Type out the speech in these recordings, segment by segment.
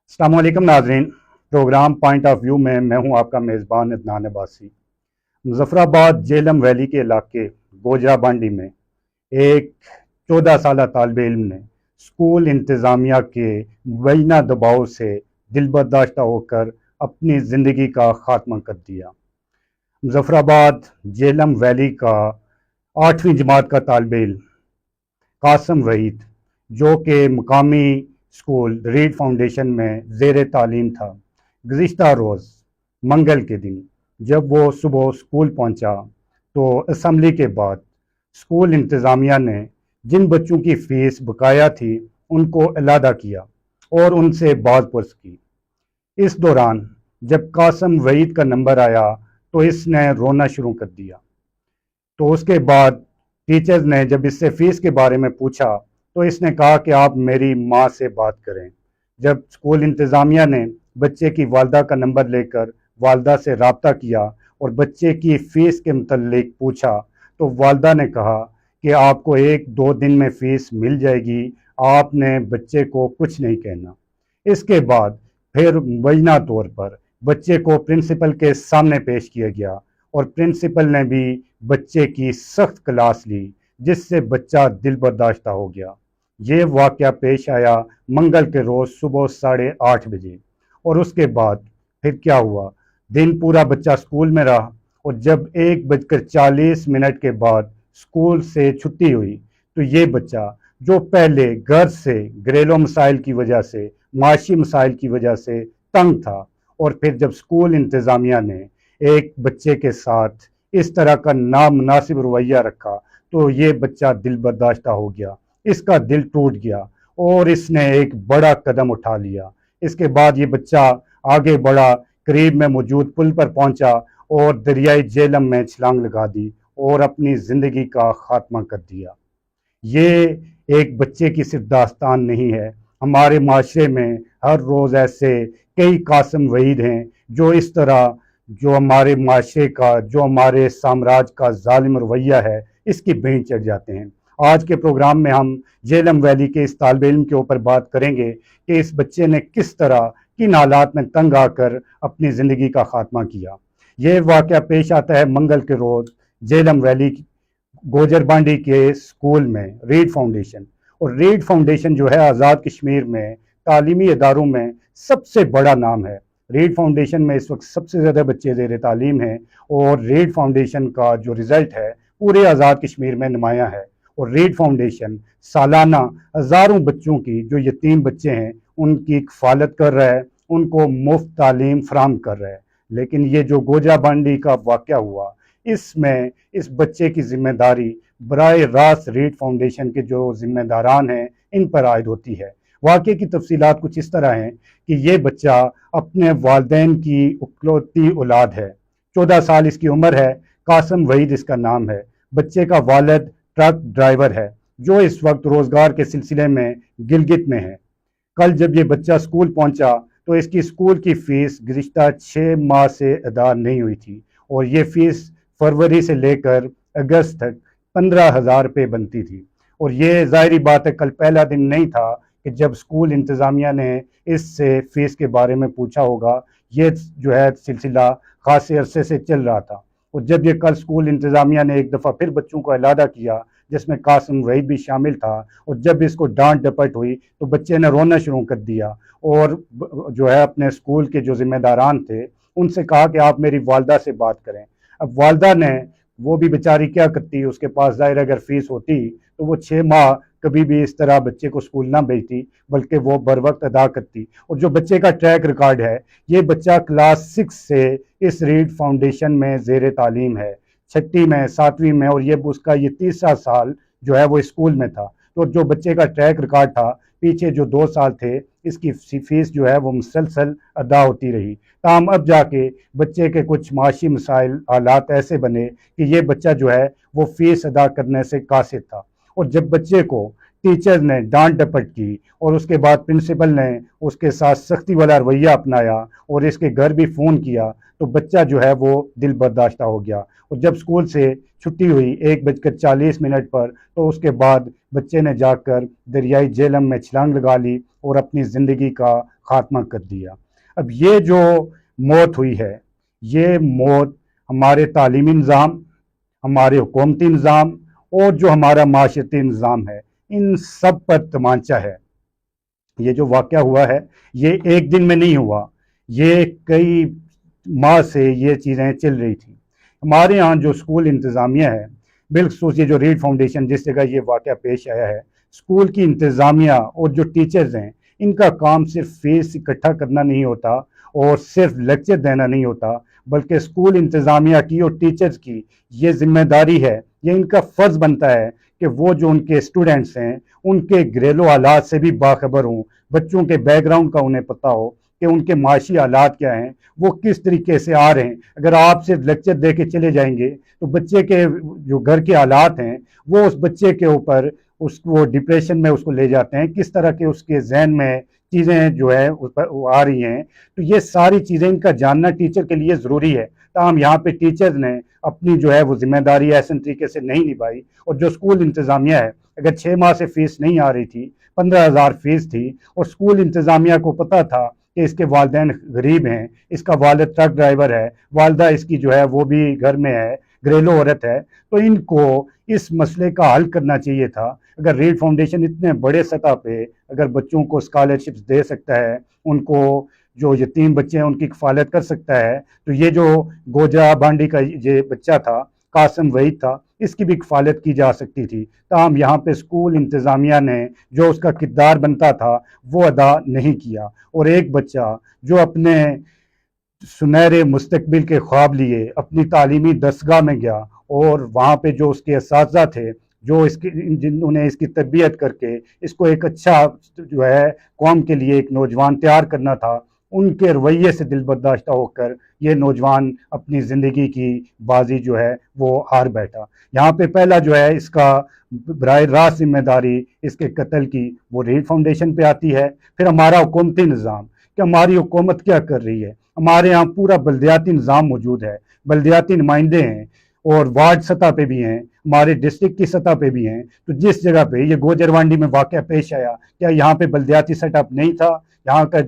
अस्सलाम वालेकुम नाजरीन। प्रोग्राम पॉइंट ऑफ व्यू में मैं हूं आपका मेज़बान अदनान अब्बासी। मुजफ्फराबाद जेलम वैली के इलाके गोजरा बांडी में एक 14 साल तालिब इल्म ने स्कूल इंतज़ामिया के मुबैना दबाव से दिलबर्दाश्त होकर अपनी ज़िंदगी का खात्मा कर दिया। मुजफ्फराबाद जेलम वैली का 8वीं जमात का तालिब इल्म कासम वहीद, जो कि मुकामी स्कूल रीड फाउंडेशन में ज़ेर तालीम था, गुज़िश्ता रोज़ मंगल के दिन जब वो सुबह स्कूल पहुंचा तो असम्बली के बाद स्कूल इंतज़ामिया ने जिन बच्चों की फ़ीस बकाया थी उनको अलहदा किया और उनसे बात पुरस की। इस दौरान जब कासम वहीद का नंबर आया तो इसने रोना शुरू कर दिया। तो उसके बाद टीचर्स ने जब इससे फ़ीस के बारे में पूछा तो इसने कहा कि आप मेरी माँ से बात करें। जब स्कूल इंतज़ामिया ने बच्चे की वालदा का नंबर लेकर वालदा से रब्ता किया और बच्चे की फ़ीस के मुतल्लिक पूछा तो वालदा ने कहा कि आपको 1-2 दिन में फ़ीस मिल जाएगी, आपने बच्चे को कुछ नहीं कहना। इसके बाद फिर मुबैना तौर पर बच्चे को प्रिंसिपल के सामने पेश किया गया और प्रिंसिपल ने भी बच्चे की सख्त क्लास ली, जिससे बच्चा दिल बर्दाश्त हो गया। ये वाक़या पेश आया मंगल के रोज़ सुबह 8:30 बजे। और उसके बाद फिर क्या हुआ, दिन पूरा बच्चा स्कूल में रहा और जब 1:40 के बाद स्कूल से छुट्टी हुई तो ये बच्चा, जो पहले घर से घरेलू मसाइल की वजह से, माशी मसाइल की वजह से तंग था, और फिर जब स्कूल इंतज़ामिया ने एक बच्चे के साथ इस तरह का नामुनासिब रवैया रखा तो ये बच्चा दिल बर्दाश्त हो गया, इसका दिल टूट गया और इसने एक बड़ा कदम उठा लिया। इसके बाद ये बच्चा आगे बढ़ा, करीब में मौजूद पुल पर पहुंचा और दरियाई जेलम में छलांग लगा दी और अपनी ज़िंदगी का खात्मा कर दिया। ये एक बच्चे की सिर्फ दास्तान नहीं है, हमारे माशरे में हर रोज़ ऐसे कई कासम वहीद हैं जो इस तरह, जो हमारे माशरे का, जो हमारे साम्राज्य का जालिम रवैया है, इसकी भेंट चढ़ जाते हैं। आज के प्रोग्राम में हम जेलम वैली के इस तालिब इल्म के ऊपर बात करेंगे कि इस बच्चे ने किस तरह, किन हालात में तंग आकर अपनी ज़िंदगी का खात्मा किया। ये वाक़या पेश आता है मंगल के रोज़ जेलम वैली गोजर बांडी के स्कूल में रीड फाउंडेशन। और रीड फाउंडेशन जो है आज़ाद कश्मीर में तालीमी इदारों में सबसे बड़ा नाम है। रीड फाउंडेशन में इस वक्त सबसे ज़्यादा बच्चे ज़ेर तालीम हैं और रीड फाउंडेशन का जो रिज़ल्ट है पूरे आज़ाद कश्मीर में नुमायाँ है। और रीड फाउंडेशन सालाना हज़ारों बच्चों की, जो यतीम बच्चे हैं, उनकी कफ़ालत कर रहा है, उनको मुफ्त तालीम फराहम कर रहा है। लेकिन ये जो गोजरा बांडी का वाक़या हुआ, इसमें इस बच्चे की ज़िम्मेदारी बराए रास्त रीड फाउंडेशन के जो ज़िम्मेदारान हैं इन पर आयद होती है। वाक़े की तफसीलात कुछ इस तरह हैं कि ये बच्चा अपने वालिदैन की इकलौती औलाद है। 14 साल इसकी उम्र है, कासम वहीद इसका नाम है। बच्चे का वालिद ट्रक ड्राइवर है जो इस वक्त रोज़गार के सिलसिले में गिलगित में है। कल जब ये बच्चा स्कूल पहुंचा तो इसकी स्कूल की फ़ीस गुज़िश्ता 6 माह से अदा नहीं हुई थी और ये फ़ीस फरवरी से लेकर अगस्त तक 15,000 रुपये बनती थी। और ये ज़ाहिरी बात है, कल पहला दिन नहीं था कि जब स्कूल इंतज़ामिया ने इससे फ़ीस के बारे में पूछा होगा। ये जो है सिलसिला ख़ासे अरसे से चल रहा था। और जब ये कल स्कूल इंतज़ामिया ने एक दफ़ा फिर बच्चों को अलहदा किया, जिसमें कासम वहीद भी शामिल था, और जब इसको डांट डपट हुई तो बच्चे ने रोना शुरू कर दिया और जो है अपने स्कूल के जो ज़िम्मेदारान थे उनसे कहा कि आप मेरी वालदा से बात करें। अब वालदा ने, वो भी बेचारी क्या करती, उसके पास ज़ाहिर अगर फ़ीस होती तो वो 6 माह कभी भी इस तरह बच्चे को स्कूल ना भेजती, बल्कि वो बर वक्त अदा करती। और जो बच्चे का ट्रैक रिकॉर्ड है, ये बच्चा क्लास 6 से इस रीड फाउंडेशन में ज़ेर तालीम है, 6वीं में, 7वीं में, और ये उसका ये तीसरा साल जो है वो स्कूल में था। तो जो बच्चे का ट्रैक रिकॉर्ड था, पीछे जो 2 साल थे, इसकी फ़ीस जो है वो मुसलसल अदा होती रही। ताहम अब जाके बच्चे के कुछ माशी मसाइल, हालात ऐसे बने कि ये बच्चा जो है वो फ़ीस अदा करने से कासिर था। और जब बच्चे को टीचर ने डांट डपट की और उसके बाद प्रिंसिपल ने उसके साथ सख्ती वाला रवैया अपनाया और इसके घर भी फ़ोन किया, तो बच्चा जो है वो दिल बर्दाश्ता हो गया। और जब स्कूल से छुट्टी हुई 1:40 पर, तो उसके बाद बच्चे ने जाकर दरियाई झेलम में छलांग लगा ली और अपनी ज़िंदगी का खात्मा कर दिया। अब ये जो मौत हुई है, ये मौत हमारे तालीमी निज़ाम, हमारे हुकूमती निज़ाम और जो हमारा माशरती निज़ाम है, इन सब पर तमांचा है। ये जो वाक़या हुआ है, ये एक दिन में नहीं हुआ, ये कई माह से ये चीज़ें चल रही थी। हमारे यहाँ जो स्कूल इंतज़ामिया है, बिलखसूस ये जो रीड फाउंडेशन जिस जगह ये वाक़या पेश आया है, स्कूल की इंतज़ामिया और जो टीचर्स हैं, इनका काम सिर्फ फीस इकट्ठा करना नहीं होता और सिर्फ लेक्चर देना नहीं होता, बल्कि स्कूल इंतज़ामिया की और टीचर्स की ये ज़िम्मेदारी है, ये इनका फ़र्ज़ बनता है कि वो जो उनके स्टूडेंट्स हैं, उनके घरेलू हालात से भी बाखबर हों, बच्चों के बैकग्राउंड का उन्हें पता हो कि उनके माशी हालात क्या हैं, वो किस तरीके से आ रहे हैं। अगर आप सिर्फ लेक्चर दे के चले जाएंगे तो बच्चे के जो घर के हालात हैं, वो उस बच्चे के ऊपर उसको डिप्रेशन में उसको ले जाते हैं, किस तरह के उसके जहन में चीज़ें जो है उस पर आ रही हैं। तो ये सारी चीज़ें इनका जानना टीचर के लिए ज़रूरी है। ताहम यहाँ पे टीचर्स ने अपनी जो है वो जिम्मेदारी ऐसे तरीके से नहीं निभाई। और जो स्कूल इंतज़ामिया है, अगर 6 माह से फ़ीस नहीं आ रही थी, 15,000 फ़ीस थी और स्कूल इंतज़ामिया को पता था कि इसके वालिदैन गरीब हैं, इसका वालिद ट्रक ड्राइवर है, वालदा इसकी जो है वो भी घर में है, घरेलू औरत है, तो इनको इस मसले का हल करना चाहिए था। अगर रीड फाउंडेशन इतने बड़े सतह पे अगर बच्चों को स्कॉलरशिप्स दे सकता है, उनको जो यतीम बच्चे हैं उनकी कफ़ालत कर सकता है, तो ये जो गोजरा बांडी का ये बच्चा था, कासिम वहीद था, इसकी भी कफ़ालत की जा सकती थी। ताहम यहाँ पे स्कूल इंतज़ामिया ने जो उसका किरदार बनता था वो अदा नहीं किया। और एक बच्चा जो अपने सुनहरे मुस्तकबिल के ख्वाब लिए अपनी तालीमी दरसगाह में गया और वहाँ पे जो उसके असातिज़ा थे, जो इसकी जिन्होंने इसकी तरबियत करके इसको एक अच्छा जो है कौम के लिए एक नौजवान तैयार करना था, उनके रवैये से दिल बर्दाश्ता होकर ये नौजवान अपनी ज़िंदगी की बाजी जो है वो हार बैठा। यहाँ पे पहला जो है इसका बराह रास्त जिम्मेदारी इसके कत्ल की वो रीड फाउंडेशन पे आती है। फिर हमारा हुकूमती निज़ाम कि हमारी हुकूमत क्या कर रही है। हमारे यहाँ पूरा बल्दियाती निज़ाम मौजूद है, बल्दियाती नुमाइंदे हैं और वार्ड सतह पे भी हैं, हमारे डिस्ट्रिक्ट की सतह पे भी हैं। तो जिस जगह पे ये गोजरवांडी में वाक़या पेश आया, क्या यहाँ पे बल्दियाती सेटअप नहीं था? यहाँ का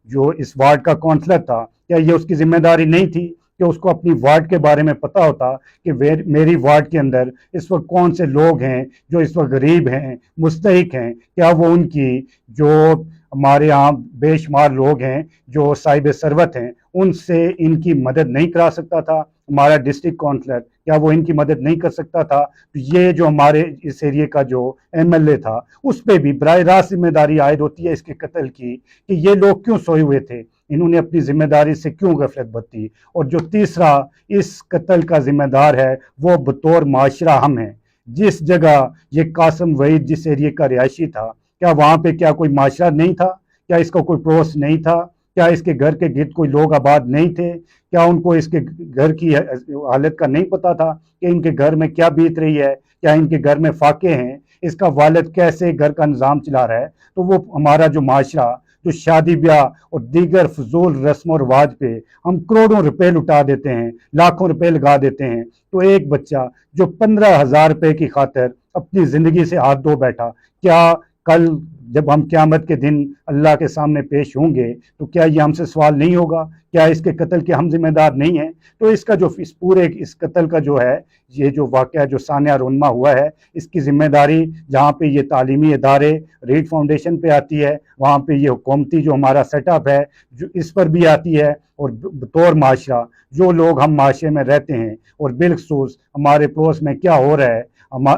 जो इस वार्ड का काउंसलर था, क्या ये उसकी जिम्मेदारी नहीं थी कि उसको अपनी वार्ड के बारे में पता होता कि मेरी वार्ड के अंदर इस वक्त कौन से लोग हैं जो इस वक्त गरीब हैं, मुस्तहिक हैं? क्या वो उनकी जो हमारे यहाँ बेशुमार लोग हैं जो साहिब सरवत हैं, उनसे इनकी मदद नहीं करा सकता था? हमारा डिस्ट्रिक्ट काउंसलर क्या वो इनकी मदद नहीं कर सकता था? तो ये जो हमारे इस एरिए का जो एमएलए था, उस पर भी बराह रास्त जिम्मेदारी आयद होती है इसके कत्ल की कि ये लोग क्यों सोए हुए थे, इन्होंने अपनी जिम्मेदारी से क्यों गफलत बरती। और जो तीसरा इस कत्ल का जिम्मेदार है वो बतौर माशरा हम हैं। जिस जगह ये कासिम वहीद जिस एरिए का रिहायशी था, क्या वहाँ पे क्या कोई माशरा नहीं था? क्या इसका कोई पड़ोस नहीं था? क्या इसके घर के गिर्द कोई लोग आबाद नहीं थे? क्या उनको इसके घर की हालत का नहीं पता था कि इनके घर में क्या बीत रही है? क्या इनके घर में फाके हैं? इसका वालिद कैसे घर का निज़ाम चला रहा है? तो वो हमारा जो माशरा जो शादी ब्याह और दीगर फजूल रस्म और रिवाज पे हम करोड़ों रुपए लुटा देते हैं, लाखों रुपए लगा देते हैं, तो एक बच्चा जो 15,000 रुपए की खातिर अपनी ज़िंदगी से हाथ धो बैठा, क्या कल जब हम क़यामत के दिन अल्लाह के सामने पेश होंगे तो क्या ये हमसे सवाल नहीं होगा? क्या इसके कत्ल के हम जिम्मेदार नहीं हैं? तो इसका जो इस पूरे इस कत्ल का जो है ये जो वाक़या जो सानिया रोनमा हुआ है, इसकी ज़िम्मेदारी जहाँ पे ये तालीमी इदारे रीड फाउंडेशन पे आती है, वहाँ पे ये हुकूमती जो हमारा सेटअप है जो इस पर भी आती है। और बतौर माशरा जो लोग हम माशरे में रहते हैं और बिलखसूस हमारे पड़ोस में क्या हो रहा है,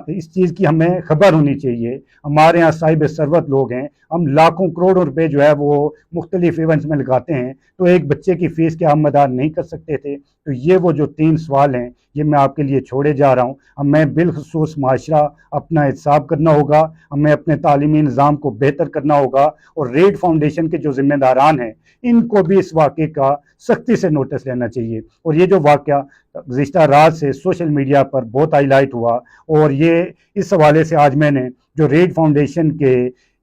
इस चीज़ की हमें खबर होनी चाहिए। हमारे यहाँ साहिब सरवत लोग हैं, हम लाखों करोड़ों रुपए जो है वो मुख्तलिफ इवेंट्स में लगाते हैं, तो एक बच्चे की फ़ीस क्या हम अदा नहीं कर सकते थे? تو یہ وہ جو 3 سوال ہیں یہ میں آپ کے لیے چھوڑے جا رہا ہوں۔ ہمیں بالخصوص معاشرہ اپنا احتساب کرنا ہوگا، ہمیں اپنے تعلیمی نظام کو بہتر کرنا ہوگا، اور ریڈ فاؤنڈیشن کے جو ذمہ داران ہیں ان کو بھی اس واقعے کا سختی سے نوٹس لینا چاہیے۔ اور یہ جو واقعہ گزشتہ رات سے سوشل میڈیا پر بہت ہائی لائٹ ہوا، اور یہ اس حوالے سے آج میں نے جو ریڈ فاؤنڈیشن کے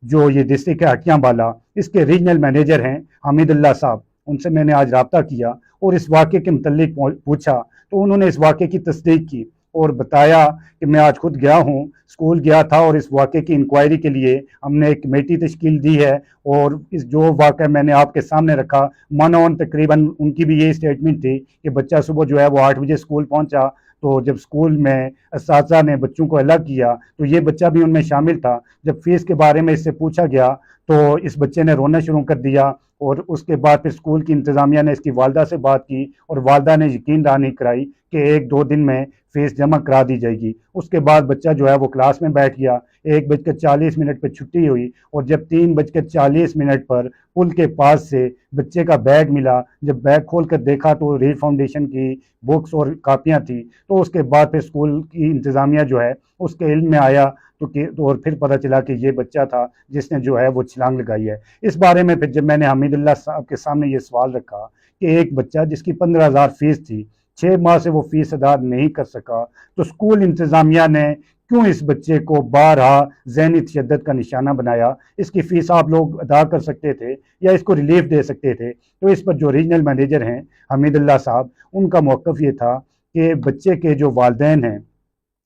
جو یہ ڈسٹرکٹ ہے ہٹیاں بالا، اس کے ریجنل مینیجر ہیں حمید اللہ صاحب، ان سے میں نے آج رابطہ کیا اور اس واقعے کے متعلق پوچھا، تو انہوں نے اس واقعے کی تصدیق کی اور بتایا کہ میں آج خود گیا ہوں، اسکول گیا تھا، اور اس واقعے کی انکوائری کے لیے ہم نے ایک کمیٹی تشکیل دی ہے، اور اس جو واقعہ میں نے آپ کے سامنے رکھا من تقریباً ان کی بھی یہی اسٹیٹمنٹ تھی کہ بچہ صبح جو ہے وہ 8 بجے اسکول پہنچا، تو جب اسکول میں اساتذہ نے بچوں کو الگ کیا تو یہ بچہ بھی ان میں شامل تھا۔ جب فیس کے بارے میں اس سے پوچھا گیا تو اس بچے نے رونا شروع کر دیا، اور اس کے بعد پھر اسکول کی انتظامیہ نے اس کی والدہ سے بات کی، اور والدہ نے یقین دہانی کرائی کہ 1-2 دن میں فیس جمع کرا دی جائے گی۔ اس کے بعد بچہ جو ہے وہ کلاس میں بیٹھ گیا، 1:40 پہ چھٹی ہوئی، اور جب 3:40 پر پل کے پاس سے بچے کا بیگ ملا، جب بیگ کھول کر دیکھا تو ریڈ فاؤنڈیشن کی بکس اور کاپیاں تھیں، تو اس کے بعد پھر اسکول کی انتظامیہ جو ہے اس کے علم میں آیا، اور پھر پتہ چلا کہ یہ بچہ تھا جس نے جو ہے وہ چھلانگ لگائی ہے۔ اس بارے میں پھر جب میں نے حمید اللہ صاحب کے سامنے یہ سوال رکھا کہ ایک بچہ جس کی 15,000 فیس تھی، 6 ماہ سے وہ فیس ادا نہیں کر سکا، تو اسکول انتظامیہ نے کیوں اس بچے کو بارہا ذہنی تشدد کا نشانہ بنایا؟ اس کی فیس آپ لوگ ادا کر سکتے تھے یا اس کو ریلیف دے سکتے تھے۔ تو اس پر جو ریجنل مینیجر ہیں حمید اللہ صاحب، ان کا موقف یہ تھا کہ بچے کے جو والدین ہیں،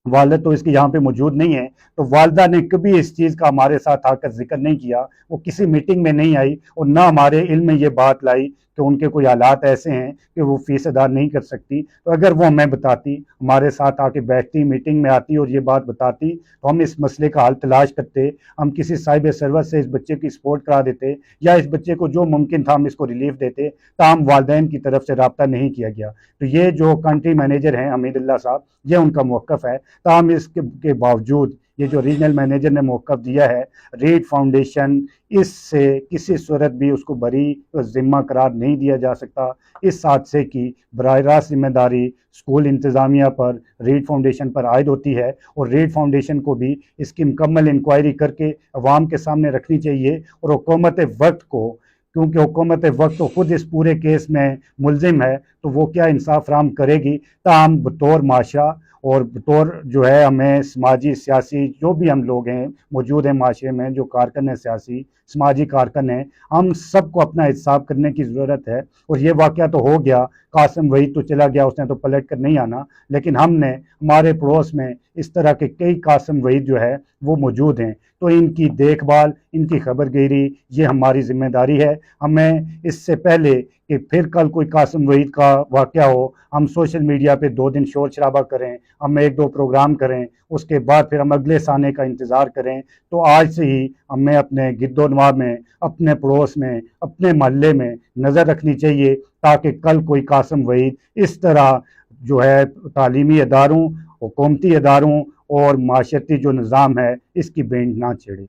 والد تو اس کے یہاں پہ موجود نہیں ہے، تو والدہ نے کبھی اس چیز کا ہمارے ساتھ آ کر ذکر نہیں کیا، وہ کسی میٹنگ میں نہیں آئی، اور نہ ہمارے علم میں یہ بات لائی کہ ان کے کوئی حالات ایسے ہیں کہ وہ فیس ادا نہیں کر سکتی۔ تو اگر وہ ہمیں بتاتی، ہمارے ساتھ آ کے بیٹھتی، میٹنگ میں آتی اور یہ بات بتاتی، تو ہم اس مسئلے کا حل تلاش کرتے، ہم کسی صاحب سروس سے اس بچے کی سپورٹ کرا دیتے، یا اس بچے کو جو ممکن تھا ہم اس کو ریلیف دیتے، تاہم والدین کی طرف سے رابطہ نہیں کیا گیا۔ تو یہ جو کنٹری مینیجر ہیں حمید اللہ صاحب، یہ ان کا موقف ہے۔ تاہم اس کے باوجود یہ جو ریجنل مینیجر نے موقف دیا ہے، ریڈ فاؤنڈیشن اس سے کسی صورت بھی اس کو بری ذمہ قرار نہیں دیا جا سکتا۔ اس حادثے کی براہ راست ذمہ داری اسکول انتظامیہ پر، ریڈ فاؤنڈیشن پر عائد ہوتی ہے، اور ریڈ فاؤنڈیشن کو بھی اس کی مکمل انکوائری کر کے عوام کے سامنے رکھنی چاہیے، اور حکومت وقت کو، کیونکہ حکومت وقت تو خود اس پورے کیس میں ملزم ہے، تو وہ کیا انصاف فراہم کرے گی؟ تاہم بطور معاشرہ اور بطور جو ہے ہمیں سماجی سیاسی جو بھی ہم لوگ ہیں موجود ہیں معاشرے میں، جو کارکن ہیں، سیاسی سماجی کارکن ہیں، ہم سب کو اپنا احتساب کرنے کی ضرورت ہے۔ اور یہ واقعہ تو ہو گیا، قاسم وحید تو چلا گیا، اس نے تو پلٹ کر نہیں آنا، لیکن ہم نے ہمارے پڑوس میں اس طرح کے کئی قاسم وحید جو ہے وہ موجود ہیں، تو ان کی دیکھ بھال، ان کی خبر گیری، یہ ہماری ذمہ داری ہے۔ ہمیں اس سے پہلے کہ پھر کل کوئی قاسم وحید کا واقعہ ہو، ہم سوشل میڈیا پہ 2 دن شور شرابہ کریں، ہم 1-2 پروگرام کریں، اس کے بعد پھر ہم اگلے سانے کا انتظار کریں، تو آج سے ہی ہمیں اپنے گرد و نواح میں، اپنے پڑوس میں، اپنے محلے میں نظر رکھنی چاہیے، تاکہ کل کوئی قاسم وحید اس طرح جو ہے تعلیمی اداروں، حکومتی اداروں اور معاشرتی جو نظام ہے اس کی بینڈ نہ چھیڑے۔